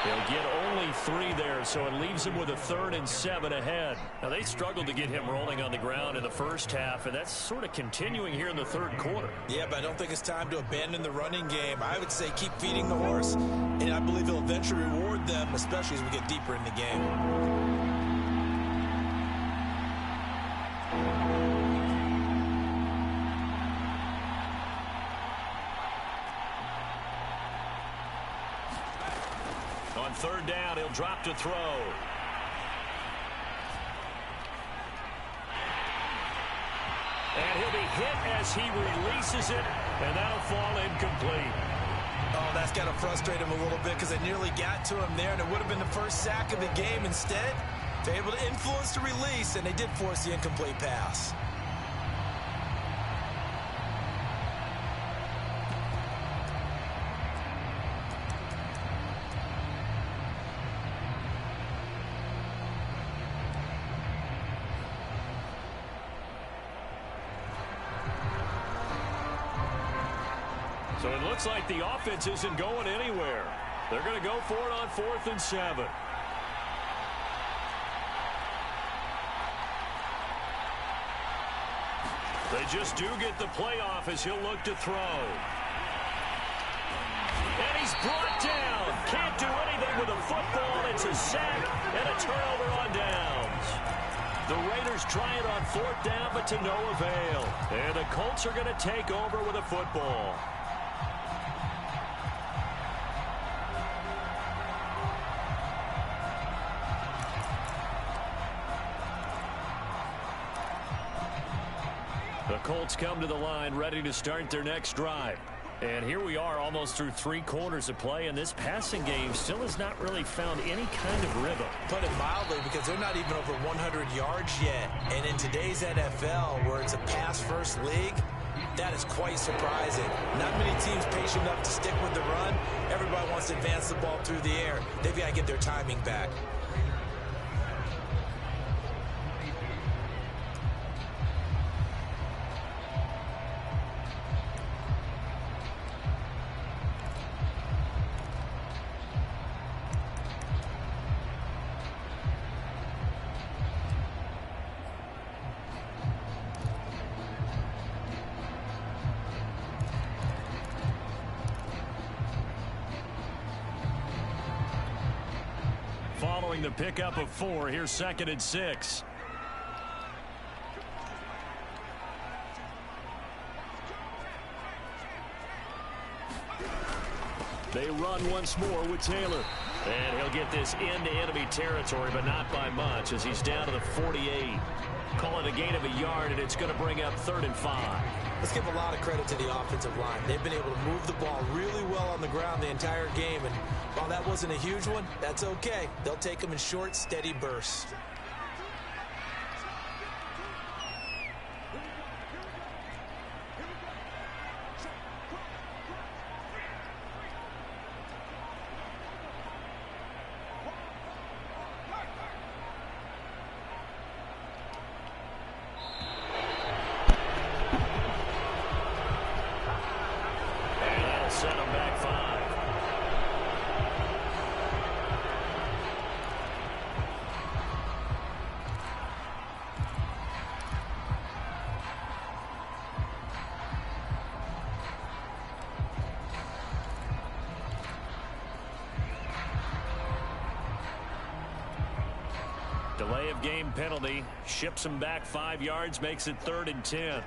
They'll get only 3 there, so it leaves him with a 3rd and 7 ahead. Now, they struggled to get him rolling on the ground in the first half, and that's sort of continuing here in the 3rd quarter. Yeah, but I don't think it's time to abandon the running game. I would say keep feeding the horse, and I believe he'll eventually reward them, especially as we get deeper in the game. On 3rd down, he'll drop to throw. And he'll be hit as he releases it, and that'll fall incomplete. Oh, that's got to frustrate him a little bit because they nearly got to him there, and it would have been the first sack of the game. Instead, they're able to influence the release, and they did force the incomplete pass. So it looks like the offense isn't going anywhere. They're going to go for it on 4th and 7. They just do get the playoff as he'll look to throw. And he's brought down. Can't do anything with a football. It's a sack and a turnover on downs. The Raiders try it on 4th down, but to no avail. And the Colts are going to take over with a football. The Colts come to the line ready to start their next drive. And here we are almost through 3 quarters of play, and this passing game still has not really found any kind of rhythm. Put it mildly, because they're not even over 100 yards yet. And in today's NFL, where it's a pass-first league, that is quite surprising. Not many teams patient enough to stick with the run. Everybody wants to advance the ball through the air. They've got to get their timing back. Following the pickup of 4, here's 2nd and 6. They run once more with Taylor. And he'll get this into enemy territory, but not by much, as he's down to the 48. Call it a gain of a yard, and it's going to bring up 3rd and 5. Let's give a lot of credit to the offensive line. They've been able to move the ball really well on the ground the entire game, and while that wasn't a huge one, that's okay. They'll take them in short, steady bursts. Set him back 5. Delay of game penalty. Ships him back 5 yards, makes it 3rd and 10.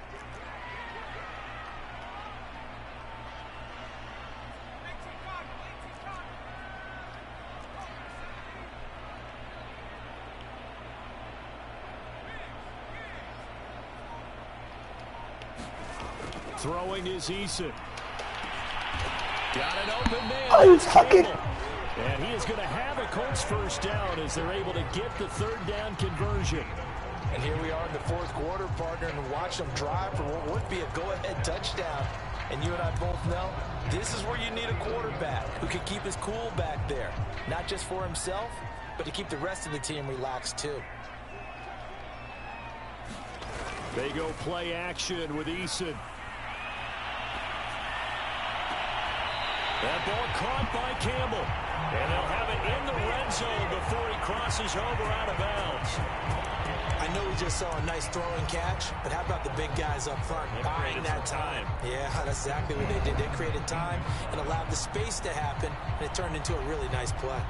Throwing is Eason. Got an open man. Oh, he's hucking. And he is going to have a Colts first down as they're able to get the 3rd down conversion. And here we are in the 4th quarter, partner, and watch them drive for what would be a go-ahead touchdown. And you and I both know this is where you need a quarterback who can keep his cool back there. Not just for himself, but to keep the rest of the team relaxed too. They go play action with Eason. That ball caught by Campbell. And they'll have it in the red zone before he crosses over out of bounds. I know we just saw a nice throwing catch, but how about the big guys up front buying that time? Yeah, that's exactly what they did. They created time and allowed the space to happen, and it turned into a really nice play.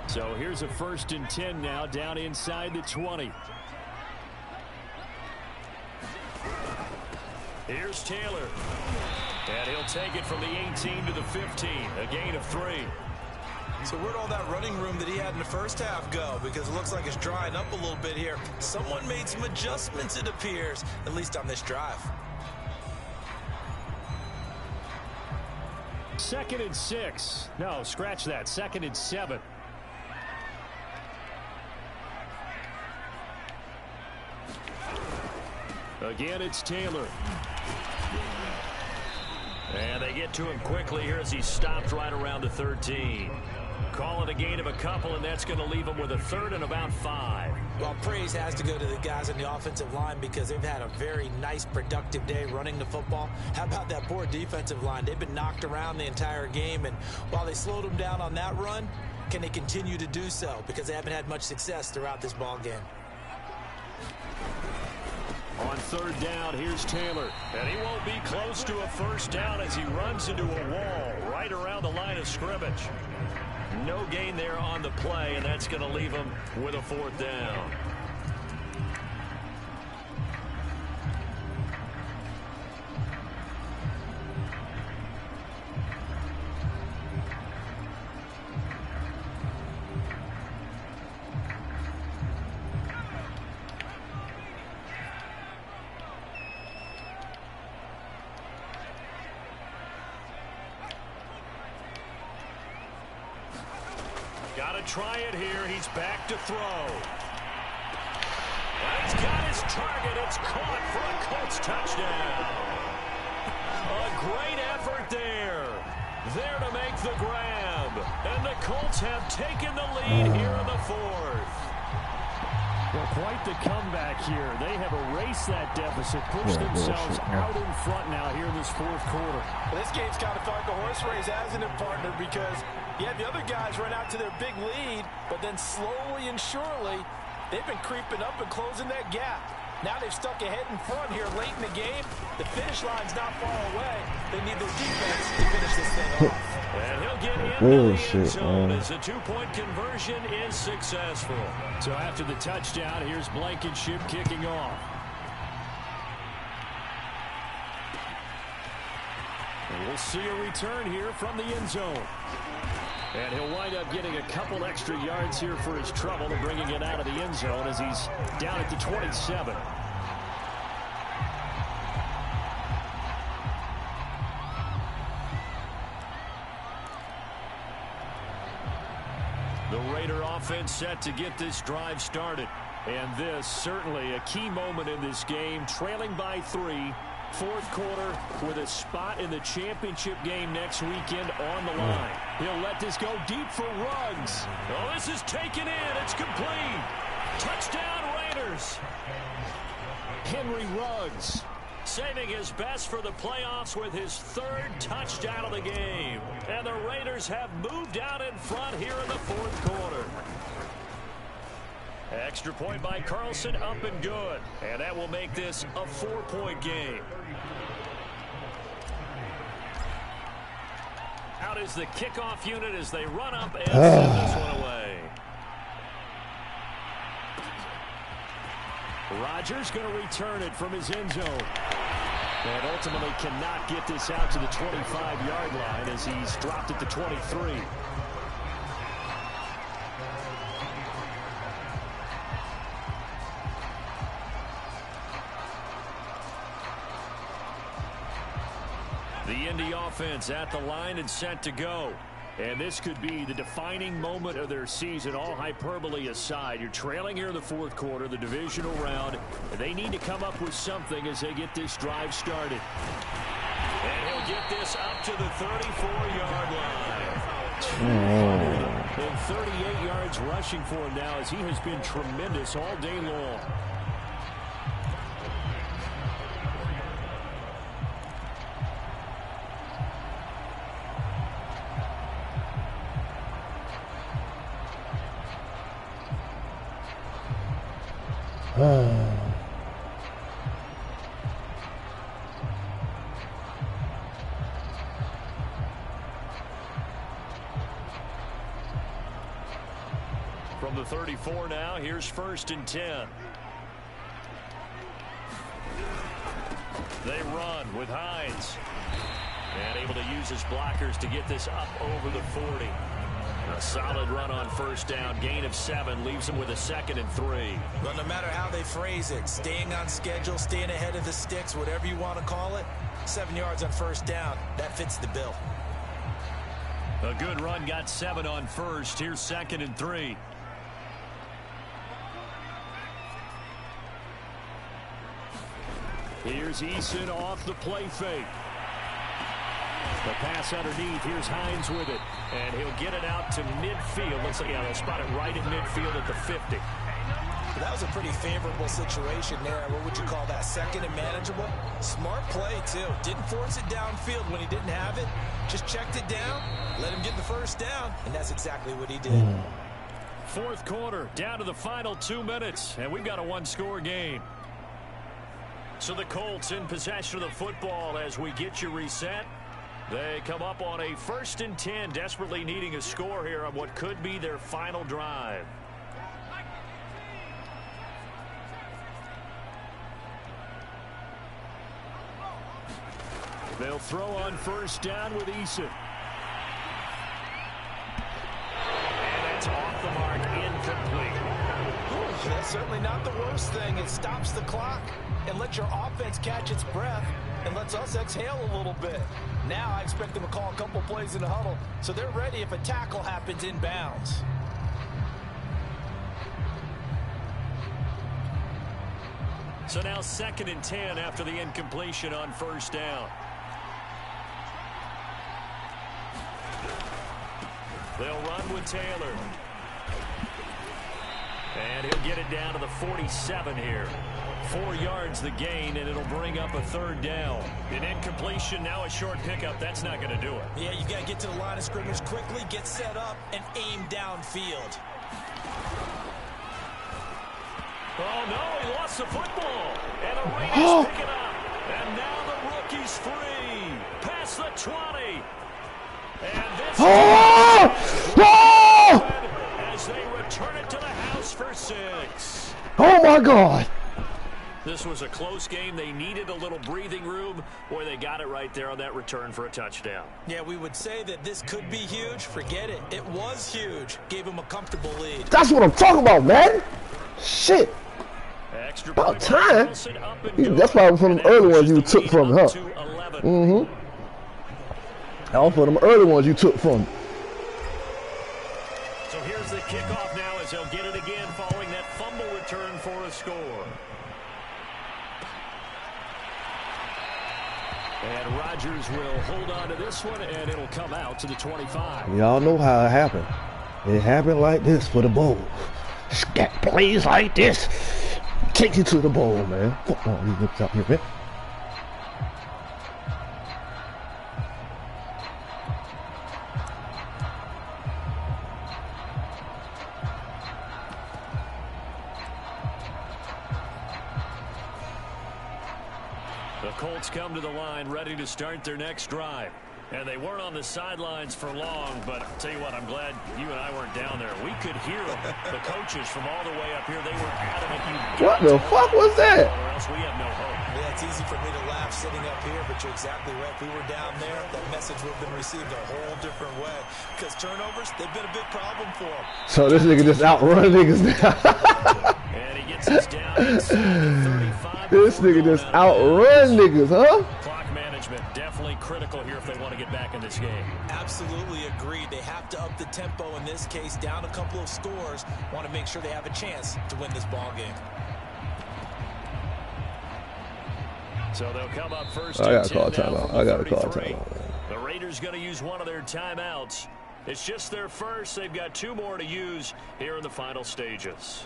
So here's a 1st and 10 now, down inside the 20. Here's Taylor. And he'll take it from the 18 to the 15. A gain of 3. So where'd all that running room that he had in the first half go? Because it looks like it's drying up a little bit here. Someone made some adjustments, it appears, at least on this drive. 2nd and 6. No, scratch that. 2nd and 7. Again, it's Taylor. And they get to him quickly here as he stopped right around the 13. Call it a gain of a couple, and that's going to leave him with a 3rd and about 5. Well, Well, praise has to go to the guys on the offensive line because they've had a very nice, productive day running the football. How about that poor defensive line? They've been knocked around the entire game, and while they slowed them down on that run, can they continue to do so? Because they haven't had much success throughout this ball game. On third down, here's Taylor. And he won't be close to a first down as he runs into a wall right around the line of scrimmage. No gain there on the play, and that's going to leave him with a fourth down. Got to try it here. He's back to throw. And he's got his target. It's caught for a Colts touchdown. A great effort there. There to make the grab. And the Colts have taken the lead here in the fourth. Well, quite the comeback here. They have erased that deficit, pushed themselves out in front now here in this fourth quarter. Well, this game's kind of felt like a horse race, hasn't it, partner? Because you had the other guys run out to their big lead, but then slowly and surely, they've been creeping up and closing that gap. Now they've stuck ahead in front here late in the game. The finish line's not far away. They need their defense to finish this thing off. And he'll get into the end zone as the two-point conversion is successful. So after the touchdown, here's Blankenship kicking off. And we'll see a return here from the end zone. And he'll wind up getting a couple extra yards here for his trouble and bringing it out of the end zone as he's down at the 27. The Raider offense set to get this drive started. And this certainly a key moment in this game, trailing by 3. Fourth quarter with a spot in the championship game next weekend on the line. He'll let this go deep for Ruggs. Oh, this is taken in. It's complete. Touchdown, Raiders. Henry Ruggs saving his best for the playoffs with his third touchdown of the game. And the Raiders have moved out in front here in the fourth quarter. Extra point by Carlson, up and good. And that will make this a 4-point game. Out is the kickoff unit as they run up and send this one away. Rodgers going to return it from his end zone. And ultimately cannot get this out to the 25-yard line as he's dropped at the 23. The Indy offense at the line and set to go. And this could be the defining moment of their season, all hyperbole aside. You're trailing here in the fourth quarter, the divisional round. They need to come up with something as they get this drive started. And he'll get this up to the 34-yard line. 238 yards rushing for him now as he has been tremendous all day long. From the 34 now, here's 1st and 10. They run with Hines. And able to use his blockers to get this up over the 40. A solid run on first down. Gain of 7 leaves him with a 2nd and 3. Well, no matter how they phrase it, staying on schedule, staying ahead of the sticks, whatever you want to call it, 7 yards on first down, that fits the bill. A good run, got 7 on first. Here's 2nd and 3. Here's Eason off the play fake. The pass underneath. Here's Hines with it. And he'll get it out to midfield. Looks like they'll spot it right at midfield at the 50. That was was a pretty favorable situation there. What would you call that? Second and manageable? Smart play, too. Didn't force it downfield when he didn't have it. Just checked it down, let him get the first down, and that's exactly what he did. Fourth quarter, down to the final 2 minutes, and we've got a one-score game. So the Colts in possession of the football as we get you reset. They come up on a 1st and 10, desperately needing a score here on what could be their final drive. They'll throw on 1st down with Eason. And that's off the mark, incomplete. That's certainly not the worst thing. It stops the clock and lets your offense catch its breath and lets us exhale a little bit. Now I expect them to call a couple plays in the huddle so they're ready if a tackle happens inbounds. So now 2nd and 10 after the incompletion on 1st down. They'll run with Taylor. And he'll get it down to the 47 here. 4 yards the gain, and it'll bring up a 3rd down. An incompletion, now a short pickup. That's not going to do it. Yeah, you got to get to the line of scrimmage quickly, get set up, and aim downfield. Oh, no, he lost the football. And the Raiders pick it up. And now the rookie's free. Past the 20. And this as they return it to the house for 6. Oh, my God. This was a close game. They needed a little breathing room. Boy, they got it right there on that return for a touchdown. Yeah, we would say that this could be huge. Forget it. It was huge. Gave him a comfortable lead. That's what I'm talking about, man. Shit. Extra about time. That's why from the early ones you took from her. All for them early ones you took from. So here's the kickoff now as he'll get it again following that fumble return for a score. And Rodgers will hold on to this one, and it'll come out to the 25. Y'all know how it happened. It happened like this for the bowl. Scat plays like this. Take you to the bowl, man. Come on, you look up here, man. The Colts come to the line ready to start their next drive. And they weren't on the sidelines for long, but I'll tell you what, I'm glad you and I weren't down there. We could hear the coaches from all the way up here. They were adamant. What the fuck was that? Or else we have no hope. Yeah, it's easy for me to laugh sitting up here, but you're exactly right. If we were down there, that message would have been received a whole different way. Because turnovers, they've been a big problem for them. So this nigga just outrun niggas now. And he gets us down inside the 35. This nigga just outrun niggas, huh? Clock management definitely critical here if they want to get back in this game. Absolutely agreed. They have to up the tempo in this case, down a couple of scores. Want to make sure they have a chance to win this ball game. So they'll come up first. I gotta call a timeout. I gotta call a timeout. The Raiders going to use one of their timeouts. It's just their first. They've got 2 more to use here in the final stages.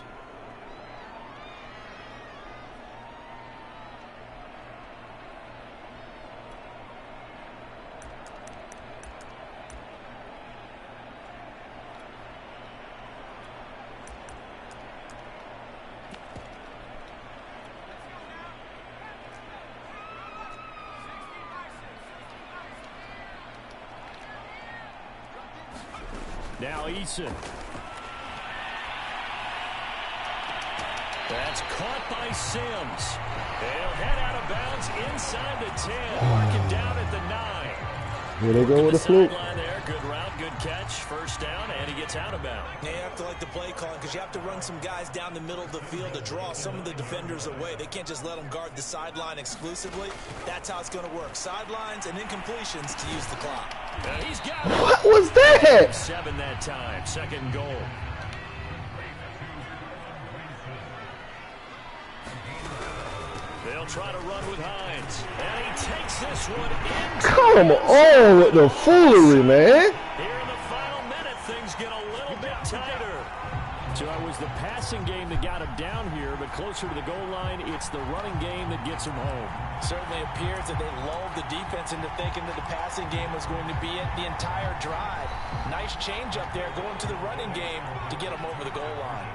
Now Eason. That's caught by Sims. They'll head out of bounds inside the 10. Mark him down at the 9. Here they go with the fluke. There. Good route, good catch. First down, and he gets out of bounds. Yeah, you have to like the play calling because you have to run some guys down the middle of the field to draw some of the defenders away. They can't just let them guard the sideline exclusively. That's how it's going to work. Sidelines and incompletions to use the clock. And he's got it. What was that? 7 that time. 2nd goal. They'll try to run with Hines. And he takes this one in. Come on with the foolery, man. Here in the final minute, things get a little bit tighter. So it was the passing game that got him down here, but closer to the goal line, it's the running game that gets him home. Certainly appears that they lulled the defense into thinking that the passing game was going to be it the entire drive. Nice change up there going to the running game to get him over the goal line.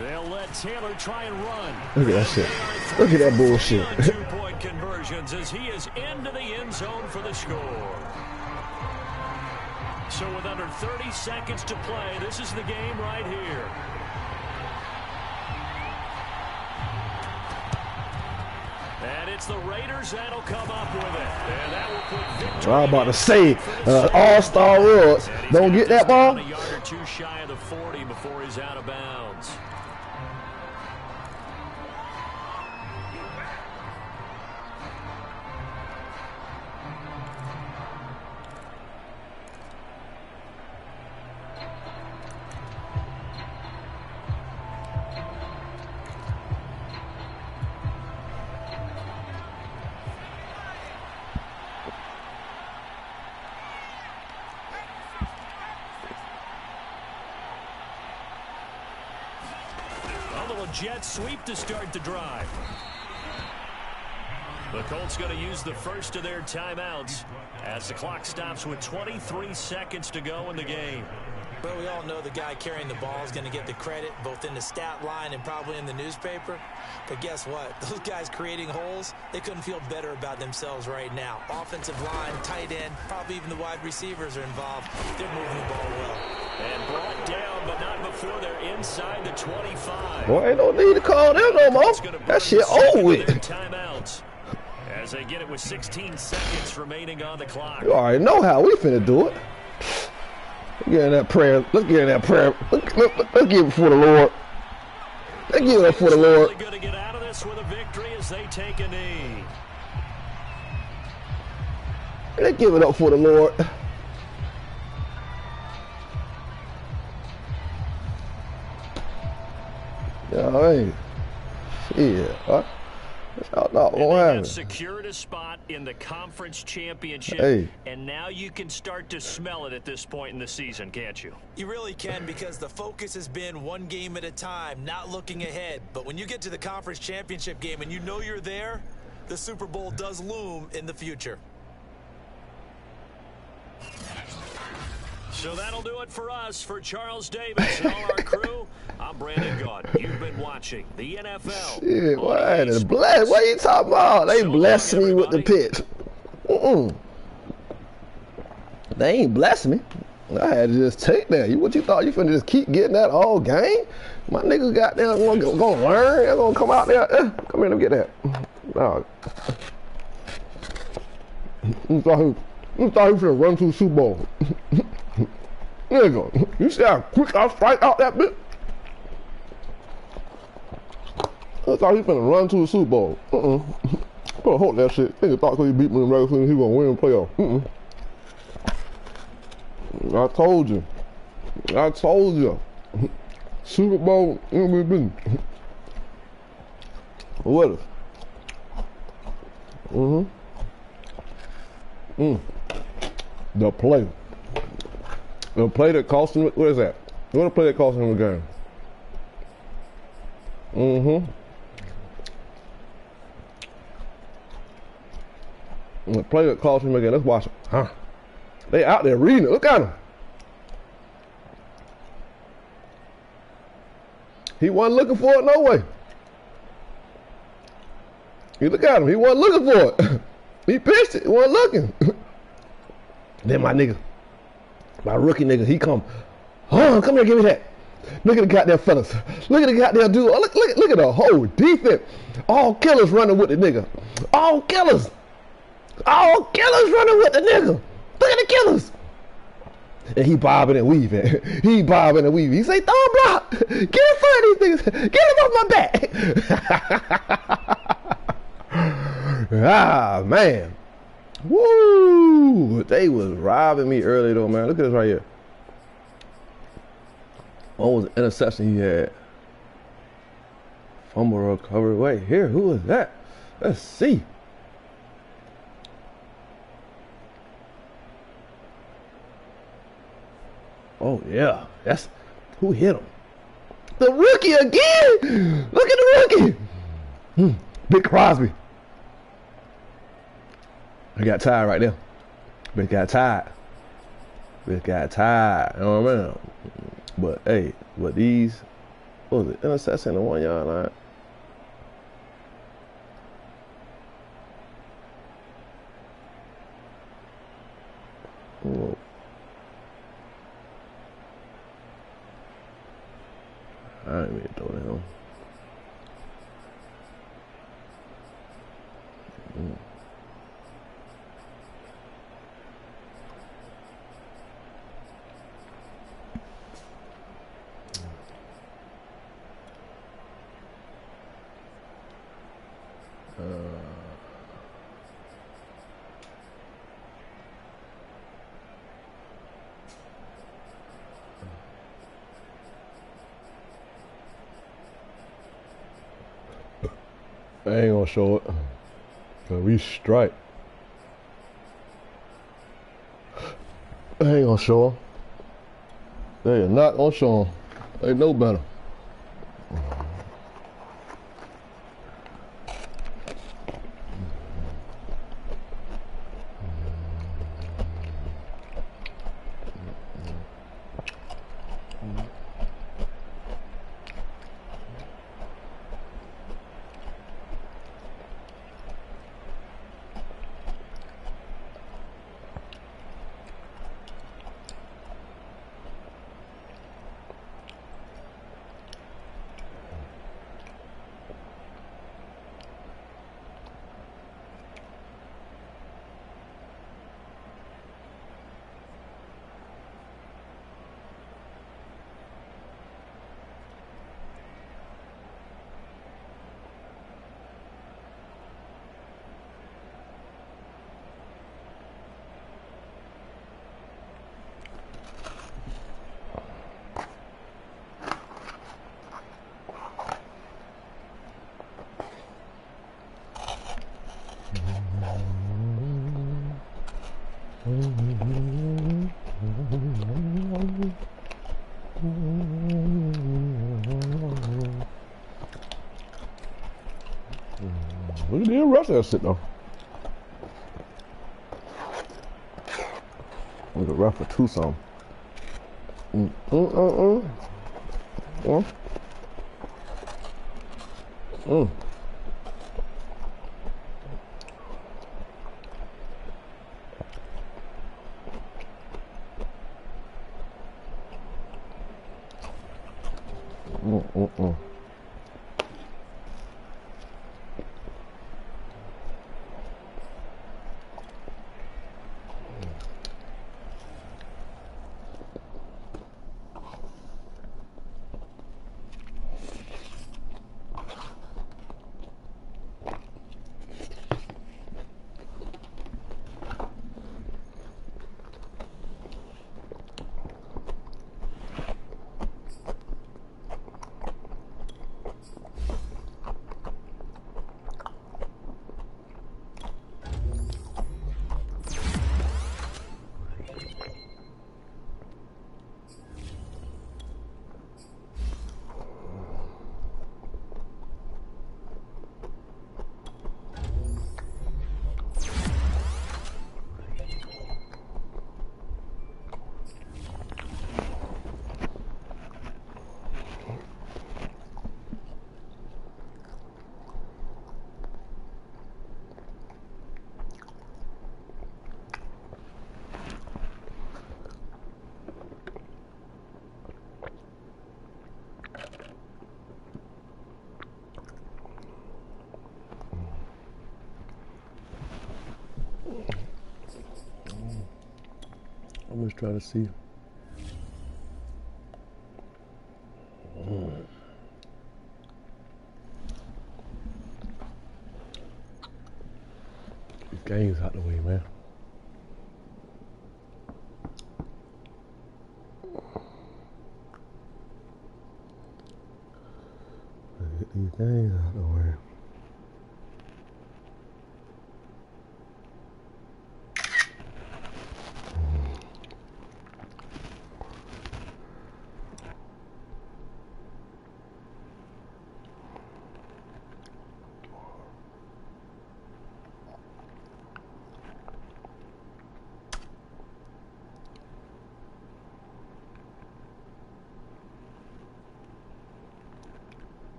They'll let Taylor try and run. Look at that shit. Look at that bullshit. 2-point conversions as he is into the end zone for the score. So with under 30 seconds to play, this is the game right here. And it's the Raiders that'll come up with it. And that will put victory. I'm about to say, all-star Woods. Don't get that ball. A yard or two shy of the 40 before he's out of bounds. Jet sweep to start the drive. The Colts going to use the first of their timeouts as the clock stops with 23 seconds to go in the game. Well, we all know the guy carrying the ball is going to get the credit, both in the stat line and probably in the newspaper. But guess what? Those guys creating holes, they couldn't feel better about themselves right now. Offensive line, tight end, probably even the wide receivers are involved. They're moving the ball well. And brought down, but not before they're inside the 25. Boy, ain't no need to call them no more. That shit over with. Timeouts as they get it with 16 seconds remaining on the clock. You already know how we finna do it. Let's get in that prayer. Let's get in that prayer. Let's give it for the Lord. Let's give it up for the Lord. Really going to get out of this with a victory as they take a knee. Let's give it up for the Lord. Yeah, hey. Yeah. And secured a spot in the conference championship, hey. And now you can start to smell it at this point in the season, can't you? You really can, because the focus has been one game at a time, not looking ahead. But when you get to the conference championship game and you know you're there, the Super Bowl does loom in the future. So that'll do it for us. For Charles Davis and all our crew, I'm Brandon Gaudin. You've been watching the NFL. Shit, why they bless? What you talking about? They blessed me with the pitch. They ain't blessed me. I had to just take that. What you thought you finna just keep getting that all game? My niggas got there gonna learn. They're gonna come out there. Come here and get that. No. You thought he finna run to the Super Bowl. Nigga, you see how quick I strike out that bitch? I thought he finna run to the Super Bowl. Better hold that shit. Nigga thought because he beat me in the regular season, he gonna win the playoff. I told you. I told you. Super Bowl MVP. What is? The play. The play that cost him, what is that? What a play that cost him the game? The play that cost him again. Let's watch it. Huh? They out there reading it. Look at him. He wasn't looking for it no way. You look at him. He wasn't looking for it. He pitched it. He wasn't looking. Then my nigga, my rookie nigga, he come here, give me that. Look at the goddamn fellas. Look at the goddamn dude. Oh, look at the whole defense. All killers running with the nigga. All killers. All killers running with the nigga. Look at the killers. And he bobbing and weaving. He bobbing and weaving. He say, throw a block. Get in front of these things. Get him off my back. Ah, man. Woo! They was robbing me early though, man. Look at this right here. What was the interception he had? Fumble recovery. Wait, here, who was that? Let's see. Oh, yeah. That's who hit him. The rookie again. Look at the rookie. Big Crosby. He got tired right there. Bitch got tired. Bitch got tired. You know what I mean? But, hey, what these, what was it? Interception in the 1 yard line. Whoa. I didn't mean to throw that on. I ain't gonna show it. Cause we strike. I ain't gonna show them. They are not gonna show them. They know better. Look at the rest of that shit though. Look at rough for two some. I'm just trying to see. These games out the way, man. Get these games out the way.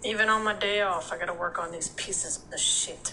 Even on my day off, I gotta work on these pieces of shit.